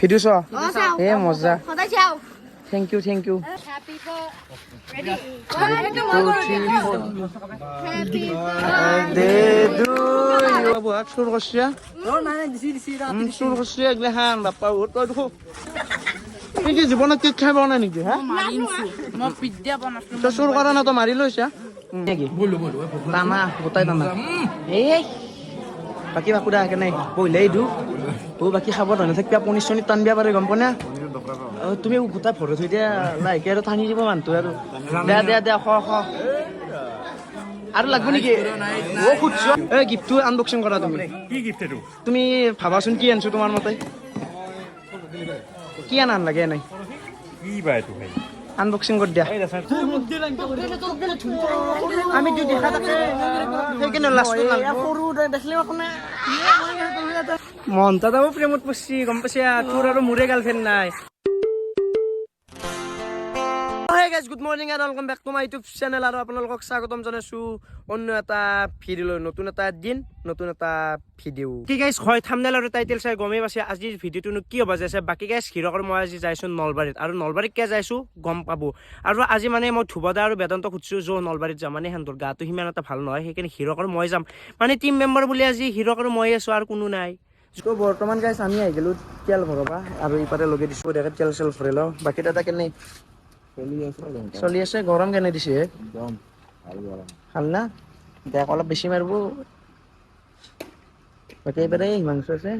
Video চ এ মজা thank U চুৰ কৰিছে এইগিলা খান বাপ্পা তই দেখো কি জীৱনত কেক খাই পোৱা নাই নেকি হা তই চুৰ কৰা না তই মাৰি লৈছা নেকি টানা গোটাই টানা এই বাকী বাকু দা কেনে বহিলে দিওঁ বাকী খাব ধৰণে থাকিবা পনীৰ চনীৰ টানিব পাৰে গম পোৱা না তুমি গোটাই ভৰি থৈ দিয়া লাহেকে আৰু টানি দিব মানুহটো আৰু দে আৰু লাগব নেকি খুজছো এই গিফ্টটো আনবক্সিং কৰা তুমি ভাবাচোন কি আনিছো তোমাৰ মতে কি আনান লাগে নাই আনবক্সিং কৰি দিয়া আমি দেখা থাকে সেইকাৰণে লাষ্টত সৰু দেখিলে মনটা যাব প্ৰেমত পৰছি গম পাইছা তোৰ আৰু মোৰে গাৰ্লফ্ৰেণ্ড নাই good morning and welcome back to my YouTube channel আৰু আপোনালোকক স্বাগতম জনাইছোঁ অন্য এটা ভিডিঅ'লৈ নতুন এটা দিন নতুন এটা ভিডিঅ' কি গাইছ হয় থাম্বনেইল আৰু টাইটেল চাই গমেই পাইছে আজিৰ ভিডিঅ'টোনো কি হ'ব যাইছে বাকী গাইছ হিৰকৰ মই আজি যাইছোঁ নলবাৰীত আৰু নলবাৰীত কিয় যাইছোঁ গম পাব আৰু আজি মানে মই ধুবদা আৰু বেদান্ত সুধিছোঁ যৌ নলবাৰীত যাম মানে সিহঁতৰ গাটো সিমান এটা ভাল নহয় সেইকাৰণে হিৰকৰ মই যাম মানে টিম মেম্বাৰ বুলি আজি হিৰকৰ মই আছোঁ আৰু কোনো নাই তো বৰ্তমান গাইছ আমি আহি গ'লোঁ তেল ভৰাবা আৰু ইপাৰে লগাই দিছোঁ দেখে তেল চেল ভৰাই লওঁ বাকী দাদা কেনে চলি আছে গৰম কেনে দিছে ভাল না দেখ অলপ বেছি মাৰিব বাকী এইবাৰে মাংস আছে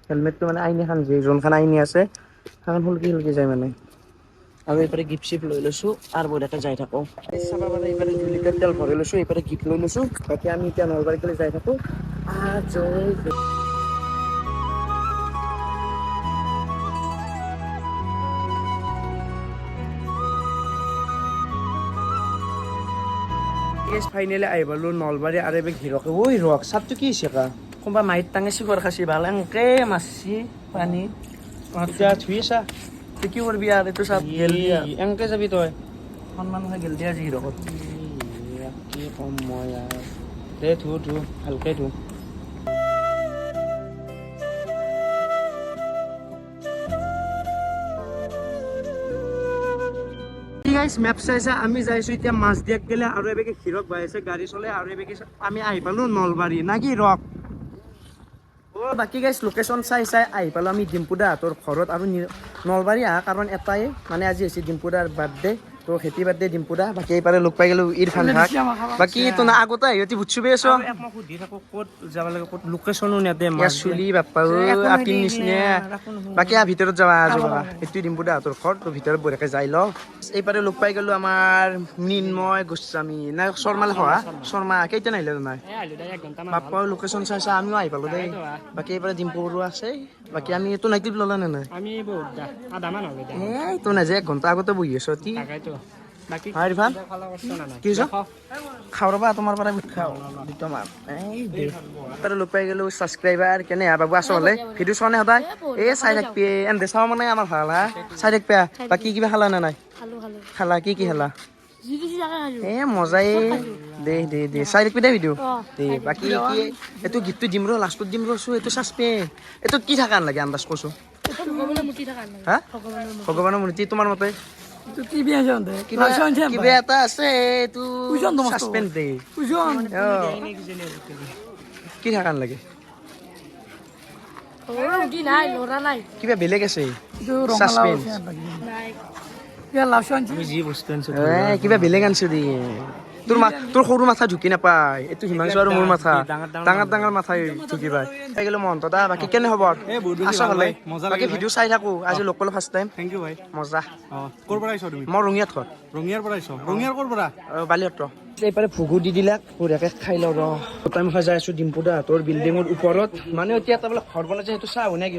হেলমেটটো মানে আইনি খান যোনখান আইনি আছে সেইখন শুলকি যায় মানে আৰু এইবাৰে গিফ্ট চিফ্ট লৈ লৈছোঁ আৰু বঢ়িয়াকৈ যাই থাকোঁ চাবা মানে এইবাৰে 2 লিটাৰ তেল ভৰাই লৈছোঁ এইবাৰে গিফ্ট লৈ লৈছোঁ বাকী আমি এতিয়া নলবাৰীলৈ যাই থাকোঁ ফাইনেলি আহি পালোঁ নলবাৰী আৰু এবাৰ হিৰকে ঐ ৰক চাপটো কি হৈছে কা কোনোবা মাইত টাঙে চিকৰ খাচি ভাল এনকে মাছছি পানী এতিয়া ধুই চা তই কি কৰিবি আৰু এইটো চাপ গেল এনকে যাবি তই সন্মান হৈ গেল দিয়া আজি হিৰকত কি কম মই আৰু দে ধু ভালকৈ ধু মেপ চাইছে আমি যাইছোঁ এতিয়া মাছ দিয়াক গেলে আৰু এবেগে হিৰক বাই আছে গাড়ী চলে আৰু এবেগে আমি আহি পালোঁ নলবাৰী না কি ৰক বাকী গাইছ লোকেশ্যন চাই আহি পালোঁ আমি ডিম্পু দাহঁতৰ ঘৰত আৰু নলবাৰী অহা কাৰণ এটাই মানে আজি হৈছে ডিম্পু দাৰ বাৰ্থডে তো খেতি বাৰ্থডে ডিম্পু দা বাকী এইপাৰে লগ পাই গ'লোঁ ইৰফান ভাগ বাকী তো না আগতে সিহঁতি বুটছু বে আছো মই সুধি থাকোঁ ক'ত যাব লাগে ক'ত লোকেশ্যনো নেদে মাছ চুলি বাপ্পা আপিৰ নিচিনা বাকী ভিতৰত যাবা আছো বাবা এইটো ডিম্পু দাহঁতৰ ঘৰ তো ভিতৰত বঢ়িয়াকৈ যাই লওঁ এইপাৰে লগ পাই গ'লোঁ আমাৰ মৃন্ময় গোস্বামী না শৰ্মালে শৰ্মা কেইটা নাহিলে নাই বাপ্পা লোকেশ্যন চাই আমিও আহি পালোঁ দেই বাকী এইপাৰে ডিম্পু বৰুৱা আছে বাকী আমি এইটো নাইটিভ ল'লা নে নাই এইটো নাই যে 1 ঘণ্টা আগতে বহি আছো কি খাওঁ ৰবা তোমাৰ পৰা খাওঁ তাতে লগ পাই গ'লোঁ ছাবস্ক্ৰাইবাৰ কেনে বাবু আছো হ'লে ভিডিঅ' চোৱা নে সদায় এই চাই থাকবি এনে চাওঁ মানে আমাৰ ভাল হা চাই থাকবা বাকী কিবা খালা নে নাই খালা কি খালা মজাই দে চাই থাকবি দে ভিডিঅ' দে বাকী কি এইটো গিফ্টটো দিম ৰ লাষ্টত দিম ৰছো এইটো চাচপেন এইটোত কি থাকা লাগে আন্দাজ কৈছোঁ হা ভগৱানৰ মূৰ্তি তোমাৰ মতে কিবা এটা আছে এইটো সাসপেন্স দে কি থাকান লাগে কিবা বেলেগ আছে সাসপেন্স কিবা বেলেগ আনছো দি তোৰ সৰু মাথা ঢুকি নাপায় এইটো হিমাংশু আৰু মোৰ মাথা ডাঙৰ মাথাই ঢুকি পায় খাই গ'লো মহন্ত দা বাকী কেনে খবৰ আছা হ'লে বাকী ভিডিঅ' চাই থাকোঁ আজি লগ পালোঁ ফাৰ্ষ্ট টাইম থেংক ইউ ভাই মজা ক'ৰ পৰা আহিছ তুমি মই ৰঙিয়াত ঘৰ ৰঙিয়াৰ পৰা আহিছ ৰঙিয়াৰ ক'ৰ পৰা বালিহত্ৰ এইফালে ভুগু দি দিলাক বঢ়িয়াকৈ খাই লওঁ ৰ টাইম খাই যাই আছোঁ ডিম্পু দাহঁতৰ বিল্ডিঙৰ ওপৰত মানে এতিয়া এটা বোলে ঘৰ বনাইছে সেইটো চাওঁ নে কি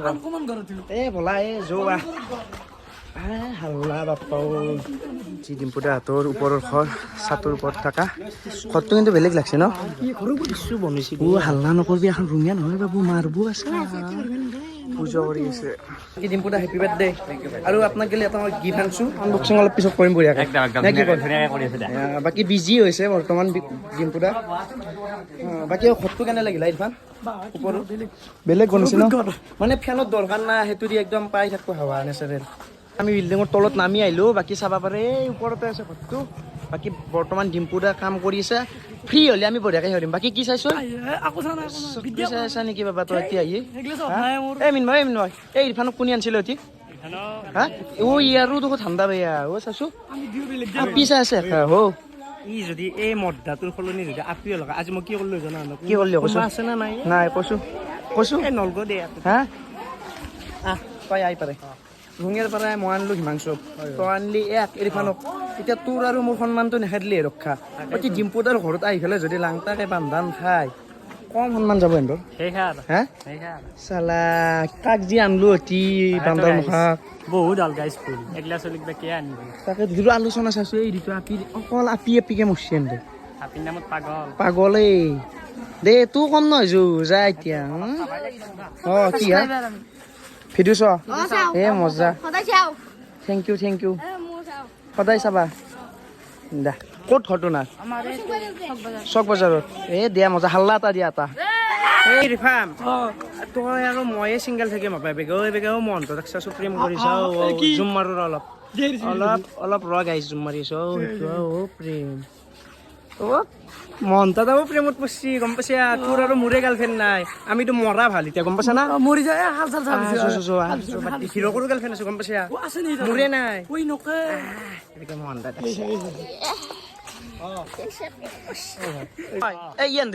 বলা যোৱা হাল্লা বাপ্পাও যি ডিম্পু দাহঁতৰ ওপৰৰ ঘৰ চাটৰ ওপৰত থকা ঘৰটো কিন্তু বেলেগ লাগছে ন বনাইছে হাল্লা নকৰবি এখন ৰঙীয়া নহয় বাবু মাৰবো আছে পূজা কৰি আছে ডিম্পু দা হেপী বাৰ্থডে আৰু আপোনাক গেলে এটা মই গিফ্ট আনিছোঁ আনবক্সিং অলপ পিছত কৰিম বঢ়িয়াকৈ বাকী বিজি হৈছে বৰ্তমান ডিম্পু দা বাকী ঘৰটো কেনে লাগিলে ইৰফান ওপৰত বেলেগ বনাইছে ন মানে ফেনত দৰকাৰ নাই সেইটো দি একদম পাই থাকো হাৱা নেচাৰেল আমি বিল্ডিঙৰ তলত নামি আহিলো বাকী চাবা পাৰে এই ওপৰতে আছে ঘৰটো বাকী বৰ্তমান ডিম্পুদা কাম কৰি আছে ফ্ৰী হ'লে আমি বঢ়িয়াকে হেৰিম বাকী কি চাইছো চাইছা নেকি বাবা তই এতিয়া আহি এই মিন ভাই এই ইৰফানক কোনে আনিছিলে অতি হা ও ইয়াৰো দেখো ঠাণ্ডা বেয়া ও চাইছো আপি চাই আছে হো ই যদি এই মদ্দাটোৰ সলনি যদি আপি লগা আজি মই কি কৰিলো জানা কি কৰিলি কৈছো আছে না নাই নাই কৈছো এই নলগো দে হা তই আহি পাৰে ভুঙেৰ পৰাই মই আনিলো হিমাংশু তই আনিলি এক ইৰফানক এতিয়া তোৰ আৰু মোৰ সন্মানটো নেখেদলি ৰক্ষা অতি ডিম্পুদাৰ ঘৰত আহি পেলাই যদি লাংটাকে বান্ধান খাই কম সন্মান যাব এন্দৰ হা চালা কাক যি আনলো অতি বান্ধাৰ মুখাক বহুত ভাল গাইছ ফুল এগলা চলিক বা কে আনিবি তাকে ধীৰো আলোচনা চাইছো এই দিটো আপি অকল আপিকে মৰছি এন্দে আপিৰ নামত পাগলেই দে তোৰ কম নহয় যো যা এতিয়া কি হা ভিডিঅ' চ এ মজা থেংক ইউ সদায় চাবা দা ক'ত ঘটনা চক বজাৰত এ দিয়া মজা হাল্লা এটা দিয়া এটা এই ৰিফাম তই আৰু ময়ে চিংগল থাকিম বেগাও মনটো চাইছো প্ৰেম কৰিছ জুম মাৰো অলপ ৰ গাইছ জুম মাৰিছ প্ৰেম মনটা যাব প্ৰেমত পৰছি গম পাইছা তোৰ আৰু মোৰে গাৰ্লফ্ৰেণ্ড নাই আমিতো মৰা ভাল এতিয়া গম পাইছা না মৰি যায় হিৰকৰো গাৰ্লফ্ৰেণ্ড আছে গম পাইছা মোৰে নাই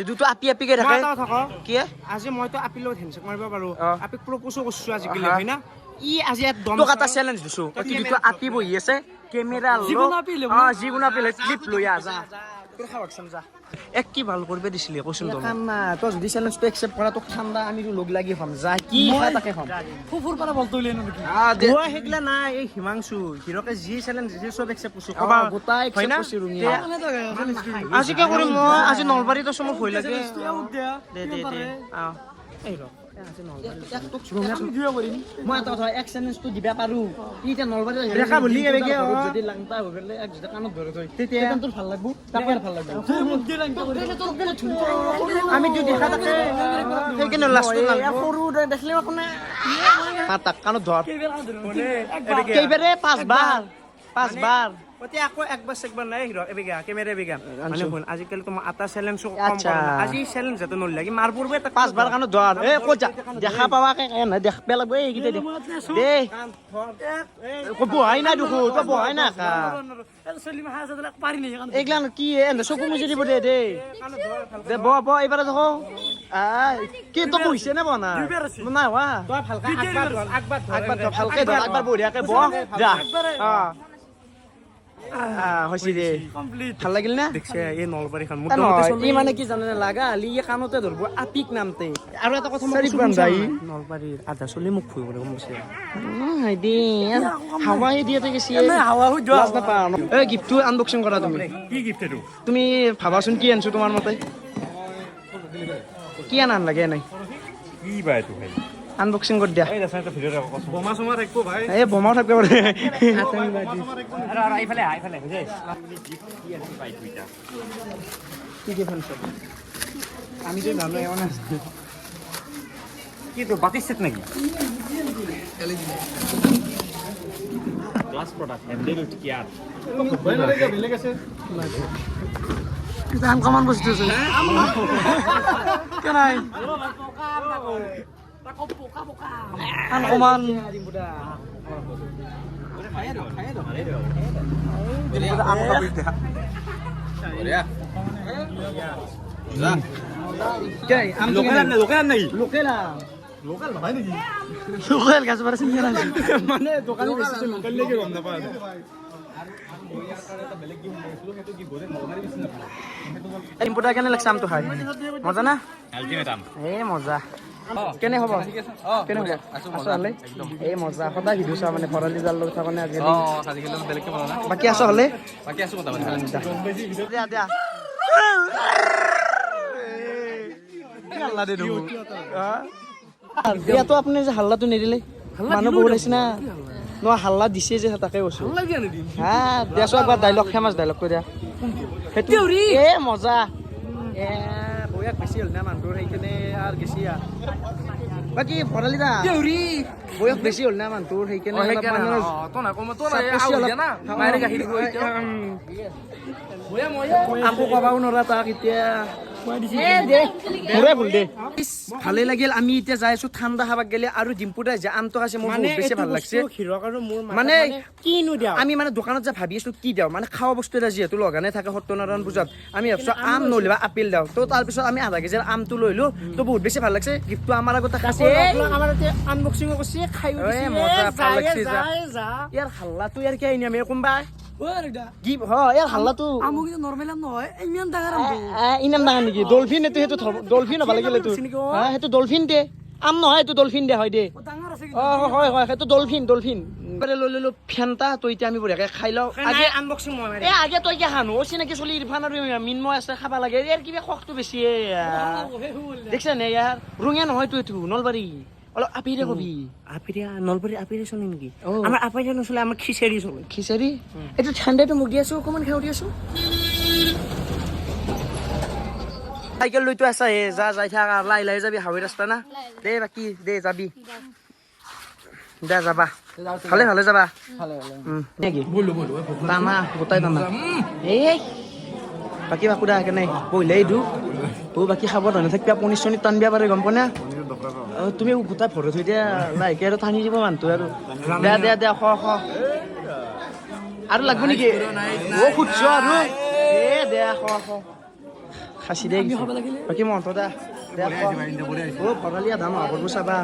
দুটো আপি আপিকে থাকে কি আজি মইতো আপি লগত হেণ্ডশেক মাৰিব পাৰো আপিক প্ৰপ'জো কৰিছো আজিকালি হয় না ই আজি তোক এটা চেলেঞ্জ দিছো দুটো আপি বহি আছে কেমেৰা যিকোনো আপি লৈ ক্লিপ লৈ আজা এক কি ভাল কৰিব দিছিলি কৈছোন তই যদি চেলেঞ্জটো একচেপ্ট কৰা তোক ঠাণ্ডা আমি লগ লাগি হ'ম যা কি তাকে হ'ম ফুফুৰ পৰা বলটো উলিয়াই নেকি সেইগিলা নাই এই হিমাংশু হিৰকে যি চেলেঞ্জ দিছে চব একচেপ্ট কৰিছো গোটাই আজি কি কৰিম মই আজি নলবাৰীত আছো মোৰ ভয় লাগে মই এটা কথা এক চেলেঞ্জটো দিবা পাৰো এতিয়া নলবাৰী যদি লাংটা হৈ পেলাই এক জোটা কাণত ধৰে থৈ তেতিয়া তোৰ ভাল লাগব তাকে ভাল লাগব আমি যদি দেখা থাকে সেইকাৰণে লাষ্টত সৰু দেখিলে কোনে তাক কাণত ধৰ কেইবাৰে পাঁচবাৰ আকৌ একবাৰ চেকবাৰ নাই হিৰ এবিঘা কেমেৰা এবিঘা মানে শুন আজিকালি তোমাৰ এটা চেলেঞ্জ কম কৰা আজি চেলেঞ্জ যাতে নলাগি মাৰ পূৰ্বে পাঁচবাৰ কাৰণে ধৰ এ ক'ত যা দেখা পাৱাকে নাই দেখ পেলাব এইকেইটা দে বহাই নাই দেখো তই বহাই না এইগিলা কি চকু মুজি দিব দে দে ব এইবাৰ দেখো কি তই বহিছে নে বনা নাই হোৱা ভালকে ধৰ একবাৰ বঢ়িয়াকে ব যা ভাল লাগিল না এই নলবাৰীখন ই মানে কি জানে লাগা আলি কাণতে ধৰব আপিক নামতে আৰু এটা কথা নলবাৰীৰ আধা চলি মোক ভুই কৰে গম পাইছে হাৱাই দিয়ে এই গিফ্টটো আনবক্সিং কৰা তুমি কি গিফ্ট এইটো তুমি ভাবাচোন কি আনছো তোমাৰ মতে কি আনান লাগে নাই কি বা এইটো ভাই আনবক্সিং কৰি দিয়া বোমা চমা থাকিব ভাই এই বোমাও থাকিব পাৰে আইফালে বুঝে কি ডিফারেন্স আমি তো জানো এমন আছে কি তো বাতিস সেট নাকি ক্লাস প্রোডাক্ট এমডেল কি আর ভাই না রে বেলে গেছে দাম কমান বসতেছে কেন নাই কমান লোকেল গাছ বাড়া চিনি মানে দোকানে বেশি লোকাল লেগে গম না পায় ইম্পোর্টার কেন লাগছে আমটো খাই মজা না এ মজা কেনে হ'ব কেনে হ'ব আসলে এই মজা সদায় ভিডিঅ' চা মানে ভৰালি জাল লৈ থাকনে আজিকালি বেলেগকে বনা না বাকি আছো হলে বাকি আছো কথা দিয়া দিয়া হাল্লা দে দু তো আপনি যে হাল্লাটো নিদিলে মানুহ বহুত আছে না ন হাল্লা দিছে যে তাকে কৈছো হাল্লা দিয়া নিদি হ্যাঁ দেছো একবাৰ ডায়লগ ফেমাস ডায়লগ কৈ দিয়া সেইটো এ মজা এ বয়াক বেছি হ'ল না মানুহটোৰ সেইকাৰণে আৰু গেছি বাকী ভৰালি দা বয়স বেছি হ'ল না মানুহটোৰ সেইকাৰণে আকৌ কবাও নৰা তাক এতিয়া ভালে লাগিল আমি এতিয়া যাই আছো ঠাণ্ডা খাবাক গেলে আৰু ডিম্পু দাই যে আমটো আছে মোৰ বহুত বেছি ভাল লাগছে মানে কিনো দিওঁ আমি মানে দোকানত যে ভাবি আছো কি দিওঁ মানে খাৱা বস্তু এটা যিহেতু লগানে থাকে সত্যনাৰায়ণ পূজাত আমি ভাবছো আম নলিবা আপেল দিওঁ তো তাৰপিছত আমি আধা কেজিৰ আমটো লৈলো তো বহুত বেছি ভাল লাগছে গিফ্টটো আমাৰ আগতে খাইছে আমাৰ আনবক্সিং কৰিছে খাই মজা ভাল লাগছে ইয়াৰ হাল্লাটো ইয়াৰ কি আইনি আমি কোনবা ডলফিন ডলফিন হ'ব লাগিল সেইটো ডলফিন দে আম নহয় এইটো ডলফিন দে হয় দে হয় হয় সেইটো ডলফিন ডলফিন লৈ ললো ফেণ্টা তো এতিয়া আমি বঢ়িয়াকে খাই লওঁ আগে তই কি হানো চিনাকি চলি ইৰফান আৰু মিনময় আছে খাব লাগে ইয়াৰ কিবা খকটো বেছি দেখিছা নে ইয়াৰ ৰঙীয়া নহয়তো এইটো নলবাৰী অলপ আপিৰে কবি আপিৰিয়া নলবাৰী আপিৰে চলে নেকি আমাৰ আপিৰিয়া নচলে আমাৰ খিচাৰি চলে খিচাৰি এইটো ঠাণ্ডাটো মোক দি আছো অকণমান খাই দি আছো চাইকেল লৈতো আছা হে যা যাই থাক লাই লাই যাবি হাৱৈ ৰাস্তা না দে বাকী দে যাবি দে যাবা ভালে ভালে যাবা নেকি টানা গোটাই টানা এই বাকী বাকুদা কেনে বহিলে এইটো বাকী খাব ধৰণে থাকিবা পনীৰ চনীৰ টানিব পাৰে গম পোৱা না তুমি গোটাই ভৰি থৈ দিয়া লাহেকে আৰু টানি দিব মানুহটো আৰু দে দে দে খ আৰু লাগব নেকি খুজছ আৰু দে খ খাচি দে বাকী মহন্ত দা ভৰালি আধা মাহ কৰিব চাবা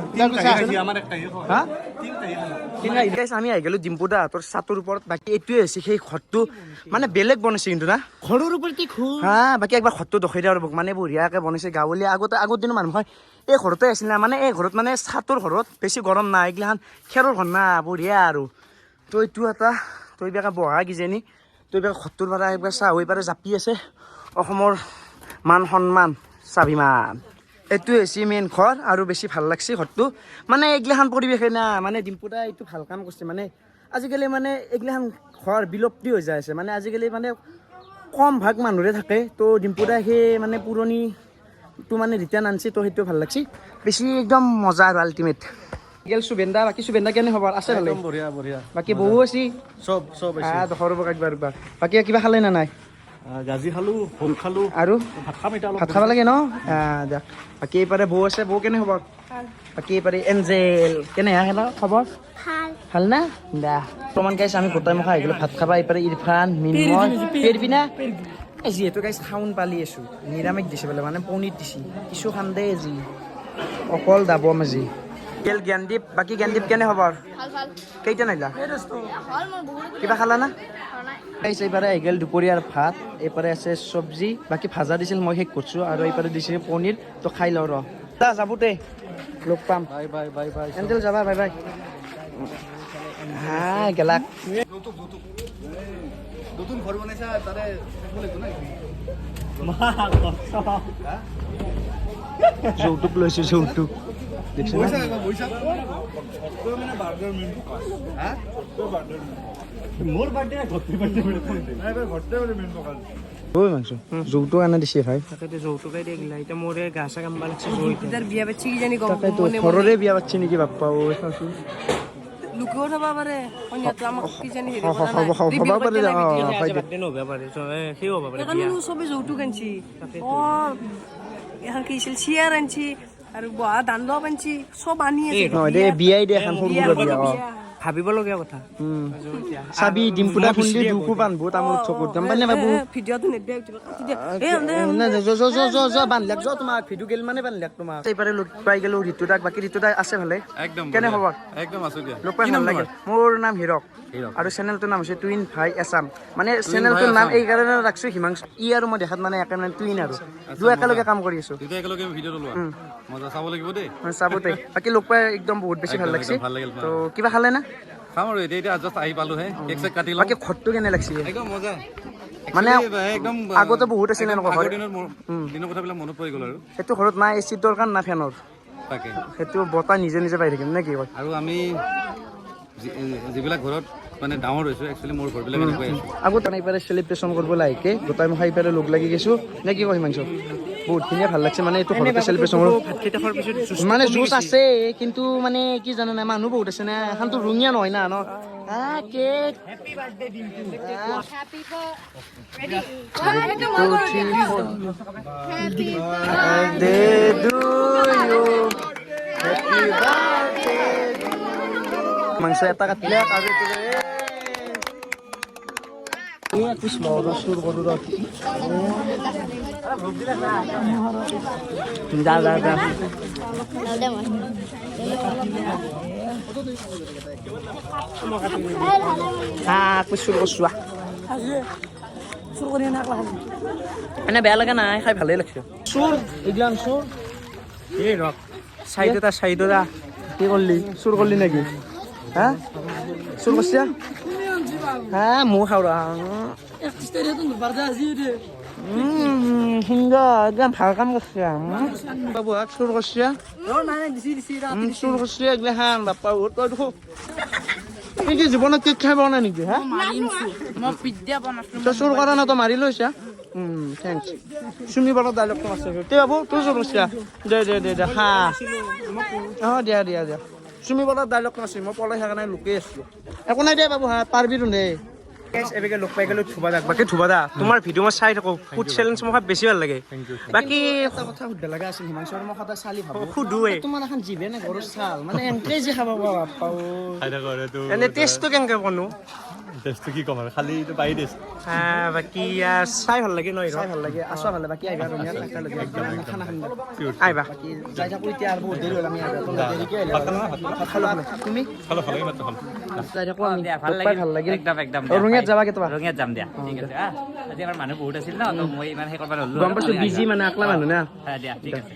আমি আহি গলো ডিম্পু দা তোৰ চাটোৰ ওপৰত বাকী এইটোৱে হৈছে সেই ঘৰটো মানে বেলেগ বনাইছে কিন্তু না ঘৰৰ ওপৰত বাকী একবাৰ ঘৰটো দখাই দিয়া আৰু মানে বঢ়িয়াকে বনাইছে গাঁৱলীয়া আগৰ দিনৰ মানুহ হয় এই ঘৰতে আছিল না মানে এই ঘৰত মানে চাটোৰ ঘৰত বেছি গৰম নাই এইগিলাখান খেৰৰ ঘৰ না বঢ়িয়া আৰু তই এইটো এটা তই বেকা বহা কিজানি তই বেকা ঘৰটোৰ পৰা একবাৰ চাহ হৈ পাৰে জাপি আছে অসমৰ মান সন্মান স্বাভিমান এইটো হৈছে মেইন ঘৰ আৰু বেছি ভাল লাগছে ঘৰটো মানে এইগিলাখান পৰিৱেশে না মানে ডিম্পু দাই এইটো ভাল কাম কৰিছে মানে আজিকালি মানে এইগিলাখান ঘৰ বিলুপ্তি হৈ যায় আছে মানে আজিকালি মানে কম ভাগ মানুহৰে থাকে তো ডিম্পু দাই সেই মানে পুৰণিটো মানে ৰিটাৰ্ণ আনছে তো সেইটো ভাল লাগছে বেছি একদম মজা আৰু আল্টিমেট গেল সুবেন্দা বাকী সুবেন্দা কেনে খবৰ আছে ভালে বঢ়িয়া বঢ়িয়া বাকী বহু আছে চব দখৰ একবাৰ বাকী কিবা খালে না নাই গাজি খালো ভোল খালো আৰু ভাত খাব লাগে ন দিয়ক বাকী এইপাৰে বৌ আছে বৌ কেনে খবৰ বাকী এইপাৰে এঞ্জেল কেনে খবৰ ভাল না দা প্ৰমাণ গাইছে আমি গোটাই মুখা আহি গলো ভাত খাবা এইপাৰে ইৰফান মিনময় পেৰবি না যিহেতু গাইছে খাউন পালি আছো নিৰামিষ দিছে বোলে মানে পনীৰ দিছে কিছু খান দে আজি অকল দাবম আজি গেল জ্ঞানদীপ বাকী জ্ঞানদীপ কেনে খবৰ কেইটা নাহিলা কিবা খালা না এইবাৰে আহি গ'ল দুপৰীয়াৰ ভাত এইপাৰে আছে চব্জি বাকী ভাজা দিছিল মই শেষ কৰিছোঁ আৰু এইপাৰে দিছিল পনীৰ তো খাই লওঁ ৰ যাব দে লগ পাম বাই বাই বাই বাই এণ্টেল যাবা বাই বাই গেলাক নতুন ঘৰ বনাইছা তাৰে যৌতুক লৈছোঁ যৌতুক যৌতুক আনা দিছে ভাই যৌতুকাই দিয়ে গিলা এতিয়া মোৰ গা চা কামবা লাগছে বিয়া পাচ্ছি কি জানি ঘৰৰে বিয়া পাচ্ছি নেকি বাপ্পা লুকিও থব পাৰে কি জানি চবে যৌতুক আনছি এখন কি আছিল চিয়াৰ আনছি আৰু বহা দান লব আনছি চব আনি আছে বিয়াই দে এখন সৰু বিয়া ভাবিবলগীয়া কথা চাবি ডিম্পু দা খুন্দি দুখো বান্ধবো তামোল চকুত গম পাই নে বাবু ভিডিঅ'টো বান্ধলাক য তোমাক ভিডিঅ' গেল মানে বান্ধলাক তোমাক এইবাৰে লগ পাই গেলো ঋতুদাক বাকী ঋতুদা আছে ভালে একদম কেনে খবৰ একদম আছো দিয়া লগ পাই ভাল লাগে মোৰ নাম হিৰক আৰু চেনেলটোৰ নাম হৈছে টুইন ভাই আছাম মানে চেনেলটোৰ নাম এই কাৰণে ৰাখছো হিমাংশু ই আৰু মই দেখাত মানে একেবাৰে টুইন আৰু দুই একেলগে কাম কৰি আছো একেলগে ভিডিঅ'টো লোৱা মজা চাব লাগিব দেই চাব দেই বাকী লগ পাই একদম বহুত বেছি ভাল লাগছে তো কিবা খালে না খাম আৰু এতিয়া জাষ্ট আহি পালো হে কেক চেক কাটি লওঁ বাকী ঘৰটো কেনে লাগছে একদম মজা মানে একদম আগতে বহুত আছিল এনেকুৱা দিনৰ কথাবিলাক মনত পৰি গ'ল আৰু সেইটো ঘৰত নাই এচি দৰকাৰ না ফেনৰ তাকে সেইটো বতাহ নিজে নিজে পাই থাকিম নে কি কয় আৰু আমি যিবিলাক ঘৰত মানে ডাঙৰ হৈছো একচুৱেলি মোৰ ঘৰবিলাক এনেকুৱাই আছে আগত নাই পাৰে চেলিব্ৰেশ্যন কৰিব লাগে গোটাই মই পাৰে লগ লাগি গৈছো নে কি কয় হিমাংশু বহুতখিনিয়ে ভাল লাগছে মানে এইটো ঘৰতে চেলিব্ৰেশ্যন মানে জুচ আছে কিন্তু মানে কি জানা নাই মানুহ বহুত আছে না এখনতো ৰঙীয়া নহয় না ন cake Happy birthday, Dimpu. Happy birthday. Ready? Happy birthday to you. Happy birthday. Mangsa eta katile আৰু itu aku semua sur kodu roti. Dah. Aku suruh suah. Suruh enak lah. Ini beya লাগে না খাই ভালেই লাগছে সুর এগলাম সুর এই rock সাইডটা কি করলি সুর করলি নাকি হ্যাঁ সুর করছিস হ্যাঁ মু খাওয়া হিংগা একদম ভাল কাম করছে বাবু সুর করছিস সুর করছিস এগলা হান বাপা তই দেখো এই কি জীবনত কেক খাই বনা নেকি হ্যাঁ মই পিজ্জা বনাইছো তই চুৰ কৰা না তই মাৰি লৈছা থেংকছ শুনি বলা ডাইলগটো আছে তে বাবু তোৰ চুৰ কৰিছা দে হা দিয়া শুনি বলা ডাইলগটো আছে মই পলাই থকা নাই লুকাই আছো একো নাই দে বাবু হা পাৰবি নে এবেগে লোক পাই গেলো ধুবা দাক বাকি ধুবা দা তোমাৰ ভিডিঅ' মই চাই থাকো ফুড চেলেঞ্জ মোক বেছি ভাল লাগে বাকি এটা কথা সুধব লগা আছিল হিমাংশুৰ মই সদায় চালি ভাবো সুধুৱে তোমাৰ এখন জিভে নে ঘৰৰ চাল মানে এনকে যে খাব পাও খাইদা কৰে তো এনে টেষ্টটো কেনেকে বনো টেষ্টটো কি কম আৰু খালি তো পাই দিছ বাকি চাই ভাল লাগে নহয় চাই ভাল লাগে আছো ভাল লাগে বাকি আইবা ৰঙিয়া টাকা লাগে একদম খানা খাম আইবা বাকি যাই থাকো এতিয়া আৰু বহুত দেৰি হ'ল আমি আইবা তো দেৰিকে খালো তুমি খালো মাত্ৰ খালো যাই থাকো আমি ভাল লাগে একদম ৰঙিয়াত যাবা কেতবা ৰঙিয়াত যাম দিয়া ঠিক আছে আজি আমাৰ মানুহ বহুত আছিল ন তো মই ইমান হে কৰিব নললো গম পাইছো বিজি মানে আকলা মানুহ না দিয়া ঠিক আছে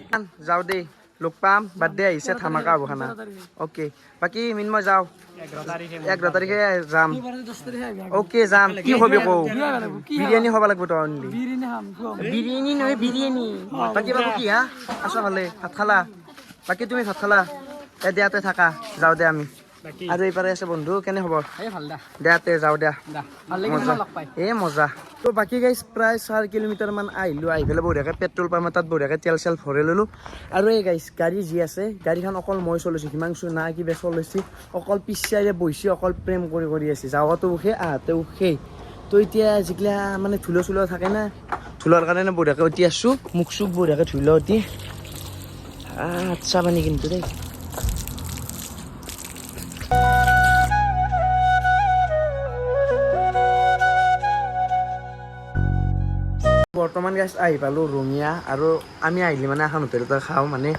যাও দেই লোক পাম বাৰ্থডে আহিছে ধামাকা হ'ব খানা অ'কে বাকি মিনময় যাওঁ 11 তাৰিখে যাম অ'কে যাম কি হবে কও বিৰিয়ানী হ'ব লাগিব তো অনলি বিৰিয়ানী নহয় বিৰিয়ানী বাকি বাবু কি হা আছো ভালে ভাত খালা বাকি তুমি ভাত খালা দিয়াতে থাকা যাওঁ দে আমি আৰু এইপাৰে আছে বন্ধু কেনে খবৰ দিয়াতে যাওঁ দিয়া মজা তো বাকী গাইজ প্ৰায় 4 কিলোমিটাৰ মান আহিলোঁ আহি পেলাই বঢ়িয়াকৈ পেট্ৰল পাম্প তাত বঢ়িয়াকৈ তেল চেল ভৰাই ল'লোঁ আৰু এই গাইজ গাড়ী যি আছে গাড়ীখন অকল মই চলাইছোঁ হিমাংশু না কিবা চলাইছি অকল পিছাইৰে বহিছে অকল প্ৰেম কৰি আছে যাৱাতো উঠে আহাতেও সেই তো এতিয়া যিগিলা মানে ধুলো চুলো থাকে না ধুলোৰ কাৰণে বঢ়িয়াকৈ উঠি আছোঁ মুখ চুখ বঢ়িয়াকৈ ধুই লওঁ অতি আচ্ছা পানী কিন্তু দেই বৰ্তমান গাছ আহি পালোঁ ৰঙিয়া আৰু আমি আহিলে মানে এখন হোটেলতে খাওঁ মানে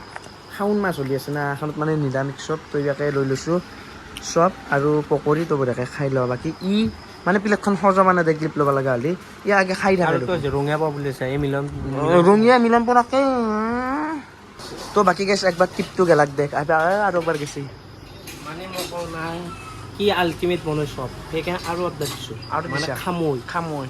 শাওন মাছ চলি আছে না এখনত মানে নিৰামিষ চব তৈয়াকৈ লৈ লৈছোঁ চব আৰু পকৰি তো বঢ়িয়াকৈ খাই লওঁ বাকী মানে প্লেটখন সজা মানে ক্লিপ ল'ব লগা হ'লে আগে খাই থাকে ৰঙিয়া পাব বুলি আছে এই ৰঙিয়া মিলন পৰাকৈ তো বাকী গেছ একবাৰ টিপটো গেলাক দেখ আৰু একবাৰ গেছি মানে মই কওঁ নাই কি আল্টিমেট বনাই চব সেইকাৰণে আৰু অৰ্ডাৰ দিছোঁ আৰু মানে খামৈ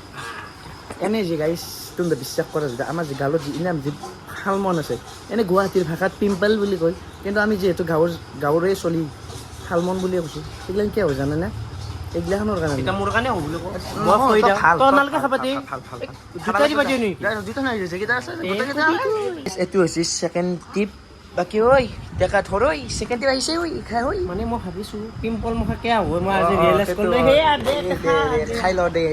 এনে যে গাইছ তুমি বিশ্বাস কৰা যদি আমাৰ যে গাঁৱত যি ইনাম যি শালমন আছে এনে গুৱাহাটীৰ ভাষাত পিম্পল বুলি কয় কিন্তু আমি যিহেতু গাঁৱৰে চলি শালমন বুলিয়ে কৈছোঁ সেইগিলাক কিয় হয় জানেনে এইগিলাখনৰ কাৰণে এতিয়া মোৰ কাৰণে হ'ব বুলি কওঁ আপোনালোকে খাবা দেই এইটো হৈছে ছেকেণ্ড টিপ বাকী ঐ ডেকা ধৰ ঐ ছেকেণ্ড টিপ আহিছে ঐ খাই ঐ মানে মই ভাবিছোঁ পিম্পল মুখা কিয় হ'ব মই আজি ৰিয়েলাইজ কৰিলোঁ সেয়া খাই ল দে